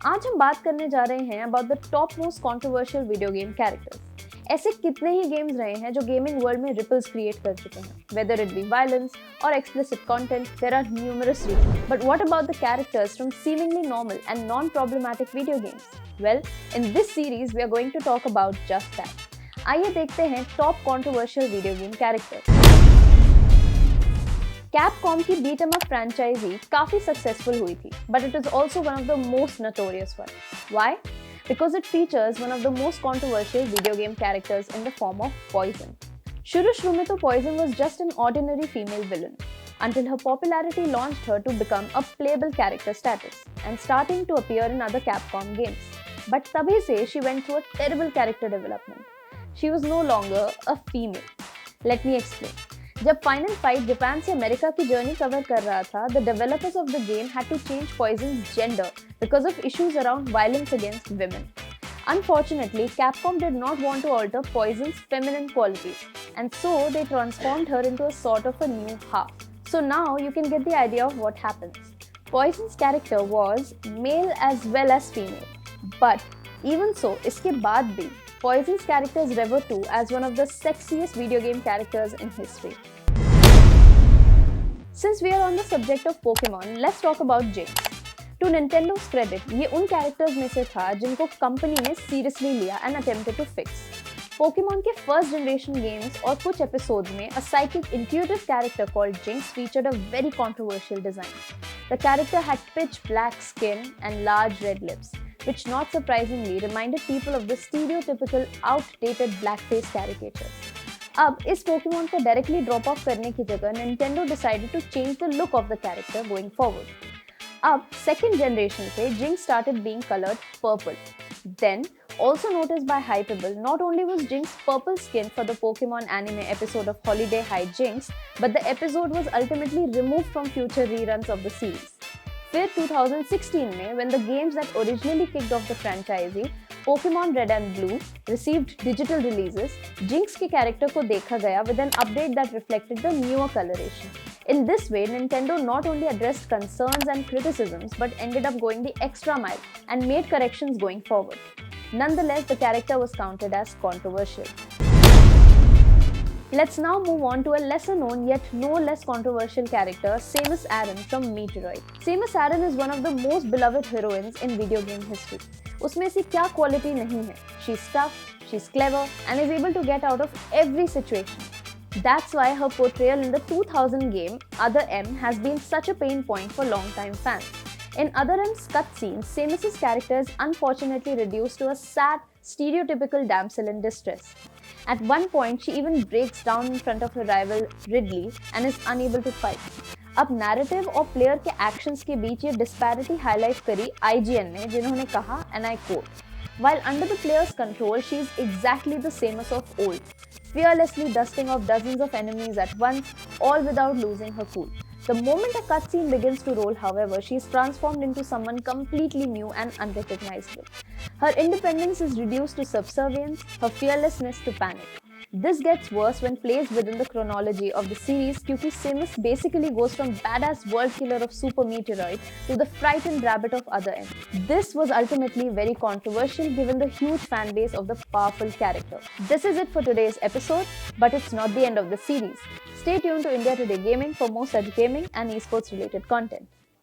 आज हम बात करने जा रहे हैं about the top most controversial video game characters. ऐसे कितने ही गेम्स रहे हैं जो गेमिंग वर्ल्ड में रिपल्स क्रिएट कर चुके हैं, वेदर इट बी वायलेंस और explicit content, there are numerous reasons. But what about the characters from seemingly normal and non problematic video games? Well, in this series we are going to talk about just that. आइए देखते हैं top controversial video game characters. Capcom की beat 'M up franchise काफी successful हुई थी, but it is also one of the most notorious one. Why? Because it features one of the most controversial video game characters in the form of Poison. शुरू में तो Poison was just an ordinary female villain, until her popularity launched her to become a playable character status and starting to appear in other Capcom games. But तभी से she went through a terrible character development. She was no longer a female. Let me explain. जब Final Fight Japan से America की journey cover कर रहा था, the developers of the game had to change Poison's gender because of issues around violence against women. Unfortunately, Capcom did not want to alter Poison's feminine qualities, and so they transformed her into a sort of a new half. So now you can get the idea of what happens. Poison's character was male as well as female, but even so, इसके बाद भी Poison's character is revered to as one of the sexiest video game characters in history. Since we are on the subject of Pokemon, let's talk about Jinx. To Nintendo's credit, ये उन characters में से था जिनको company ने seriously लिया and attempted to fix. Pokemon के first generation games और कुछ episodes में a psychic intuitive character called Jinx featured a very controversial design. The character had pitch black skin and large red lips, which not surprisingly reminded people of the stereotypical outdated blackface caricatures. अब इस Pokemon को directly drop off करने की जगह Nintendo decided to change the look of the character going forward. अब second generation से Jinx started being colored purple. Then, also noticed by Hypable, not only was Jinx purple skin for the Pokemon anime episode of Holiday High Jinx, but the episode was ultimately removed from future reruns of the series. फिर 2016 में, when the games that originally kicked off the franchise, Pokemon Red and Blue, received digital releases, Jinx के character को देखा गया with an update that reflected the newer coloration. In this way, Nintendo not only addressed concerns and criticisms, but ended up going the extra mile and made corrections going forward. Nonetheless, the character was counted as controversial. Let's now move on to a lesser known yet no less controversial character, Samus Aran from Meteoroid. Samus Aran is one of the most beloved heroines in video game history. उसमें से क्या quality नहीं है? She's tough, she's clever, and is able to get out of every situation. That's why her portrayal in the 2000 game Other M has been such a pain point for long-time fans. In Other M's cutscenes, Samus's character is unfortunately reduced to a sad, stereotypical damsel in distress. At one point, she even breaks down in front of her rival Ridley and is unable to fight. अब narrative और player के actions के बीच ये disparity highlight करी IGN ने, जिन्होंने कहा, and I quote, "While under the player's control, she is exactly the Samus of old, fearlessly dusting off dozens of enemies at once, all without losing her cool. The moment a cutscene begins to roll, however, she is transformed into someone completely new and unrecognizable. Her independence is reduced to subservience, her fearlessness to panic. This gets worse when placed within the chronology of the series because Samus basically goes from badass world killer of Super Meteoroid to the frightened rabbit of Other M. This was ultimately very controversial given the huge fan base of the powerful character. This is it for today's episode, but it's not the end of the series. Stay tuned to India Today Gaming for more such gaming and esports related content.